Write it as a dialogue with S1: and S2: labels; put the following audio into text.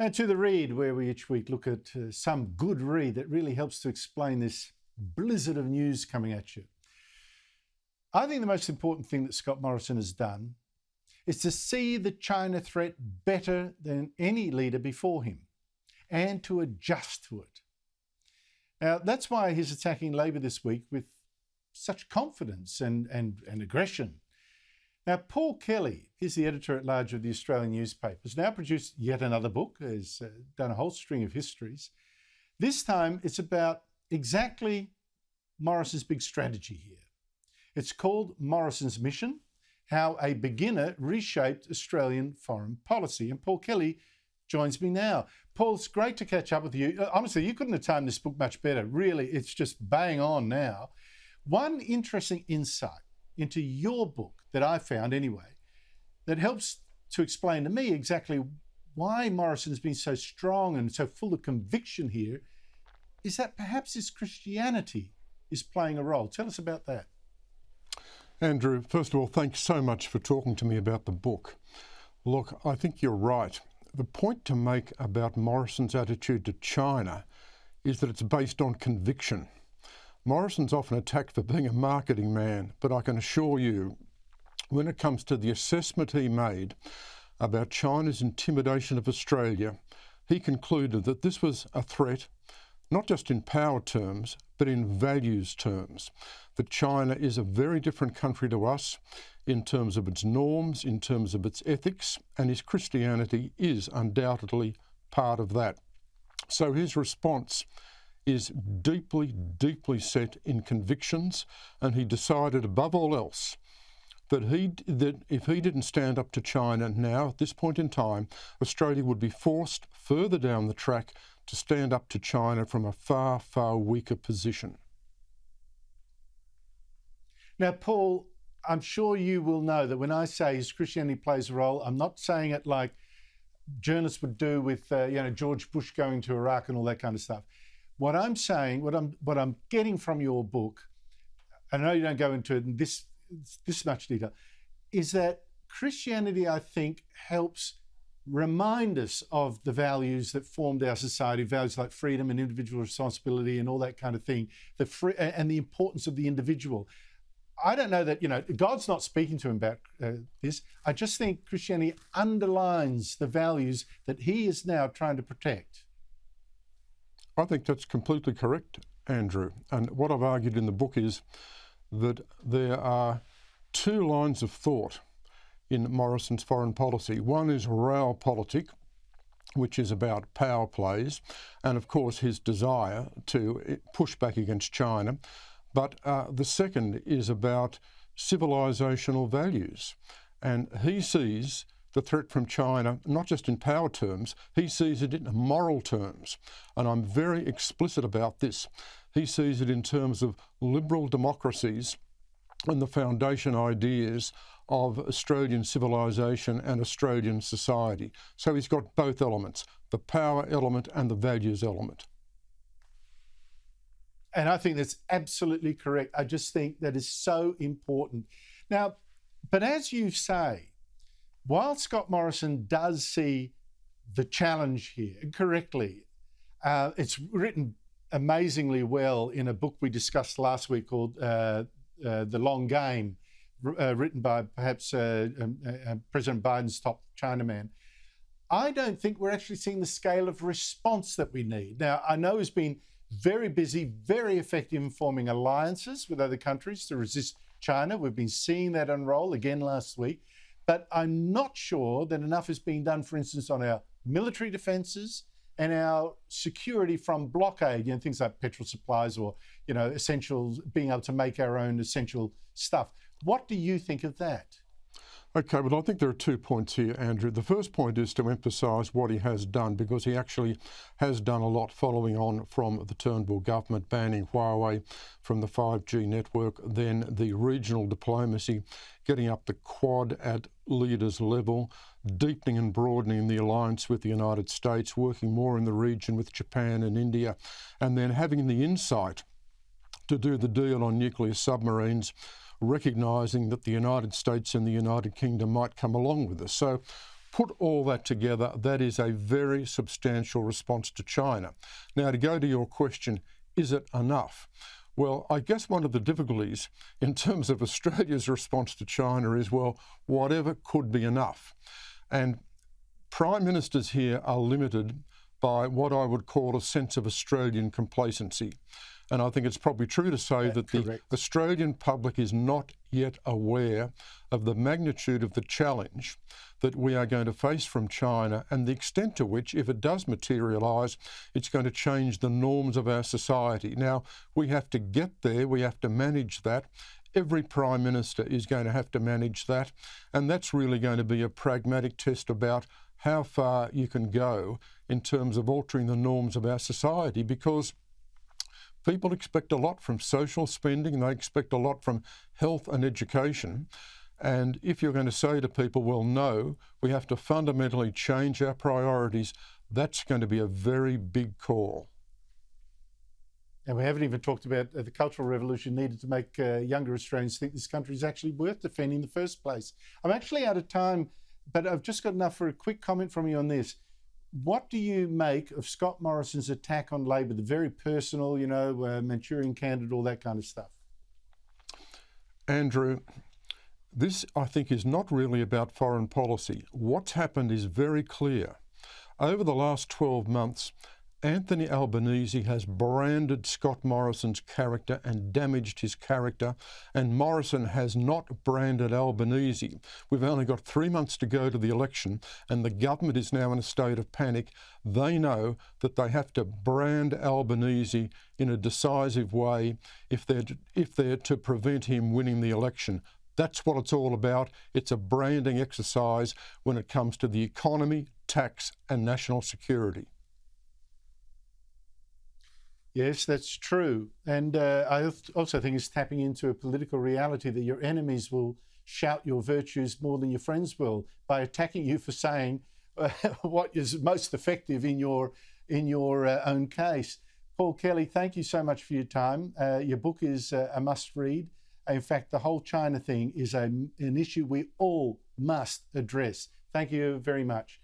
S1: And to the read, where we each week look at some good read that really helps to explain this blizzard of news coming at you. I think the most important thing that Scott Morrison has done is to see the China threat better than any leader before him and to adjust to it. Now, that's why he's attacking Labor this week with such confidence and aggression. Now, Paul Kelly is the editor-at-large of the Australian newspaper. Has now produced yet another book. He's done a whole string of histories. This time, it's about exactly Morrison's big strategy here. It's called Morrison's Mission, How a Beginner Reshaped Australian Foreign Policy. And Paul Kelly joins me now. Paul, it's great to catch up with you. Honestly, you couldn't have timed this book much better. Really, it's just bang on now. One interesting insight into your book that I found anyway, that helps to explain to me exactly why Morrison's been so strong and so full of conviction here, is that perhaps his Christianity is playing a role. Tell us about that.
S2: Andrew, first of all, thanks so much for talking to me about the book. Look, I think you're right. The point to make about Morrison's attitude to China is that it's based on conviction. Morrison's often attacked for being a marketing man, but I can assure you, when it comes to the assessment he made about China's intimidation of Australia, he concluded that this was a threat, not just in power terms, but in values terms. That China is a very different country to us in terms of its norms, in terms of its ethics, and his Christianity is undoubtedly part of that. So his response is deeply, deeply set in convictions, and he decided above all else that if he didn't stand up to China now, at this point in time, Australia would be forced further down the track to stand up to China from a far, far weaker position.
S1: Now, Paul, I'm sure you will know that when I say his Christianity plays a role, I'm not saying it like journalists would do with George Bush going to Iraq and all that kind of stuff. What I'm saying, what I'm getting from your book, I know you don't go into it in this much detail, is that Christianity, I think, helps remind us of the values that formed our society, values like freedom and individual responsibility and all that kind of thing, and the importance of the individual. I don't know that, God's not speaking to him about this. I just think Christianity underlines the values that he is now trying to protect.
S2: I think that's completely correct, Andrew. And what I've argued in the book is that there are two lines of thought in Morrison's foreign policy. One is realpolitik, which is about power plays, and of course his desire to push back against China. But the second is about civilizational values. And he sees the threat from China, not just in power terms, he sees it in moral terms. And I'm very explicit about this. He sees it in terms of liberal democracies and the foundation ideas of Australian civilization and Australian society. So he's got both elements, the power element and the values element.
S1: And I think that's absolutely correct. I just think that is so important. Now, but as you say, while Scott Morrison does see the challenge here correctly, it's written amazingly well in a book we discussed last week called The Long Game, written by perhaps President Biden's top Chinaman. I don't think we're actually seeing the scale of response that we need. Now, I know he's been very busy, very effective in forming alliances with other countries to resist China. We've been seeing that unroll again last week. But I'm not sure that enough is being done, for instance, on our military defences and our security from blockade, things like petrol supplies or, essentials, being able to make our own essential stuff. What do you think of that?
S2: Okay, well, I think there are 2 points here, Andrew. The first point is to emphasise what he has done, because he actually has done a lot following on from the Turnbull government banning Huawei from the 5G network, then the regional diplomacy, getting up the Quad at leaders level, deepening and broadening the alliance with the United States, working more in the region with Japan and India, and then having the insight to do the deal on nuclear submarines, recognising that the United States and the United Kingdom might come along with us. So Put all that together, that is a very substantial response to China. Now, to go to your question, is it enough? Well, I guess one of the difficulties in terms of Australia's response to China is, well, whatever could be enough. And prime ministers here are limited by what I would call a sense of Australian complacency. And I think it's probably true to say that the Australian public is not yet aware of the magnitude of the challenge that we are going to face from China and the extent to which, if it does materialise, it's going to change the norms of our society. Now, we have to get there, we have to manage that. Every Prime Minister is going to have to manage that, and that's really going to be a pragmatic test about how far you can go in terms of altering the norms of our society, because people expect a lot from social spending, they expect a lot from health and education. And if you're going to say to people, well, no, we have to fundamentally change our priorities, that's going to be a very big call.
S1: And we haven't even talked about the cultural revolution needed to make younger Australians think this country is actually worth defending in the first place. I'm actually out of time, but I've just got enough for a quick comment from you on this. What do you make of Scott Morrison's attack on Labor, the very personal, Manchurian candidate, all that kind of stuff?
S2: Andrew, this, I think, is not really about foreign policy. What's happened is very clear. Over the last 12 months, Anthony Albanese has branded Scott Morrison's character and damaged his character, and Morrison has not branded Albanese. We've only got 3 months to go to the election, and the government is now in a state of panic. They know that they have to brand Albanese in a decisive way if they're to prevent him winning the election. That's what it's all about. It's a branding exercise when it comes to the economy, tax, and national security.
S1: Yes, that's true. And I also think it's tapping into a political reality that your enemies will shout your virtues more than your friends will by attacking you for saying what is most effective in your own case. Paul Kelly, thank you so much for your time. Your book is a must read. In fact, the whole China thing is an issue we all must address. Thank you very much.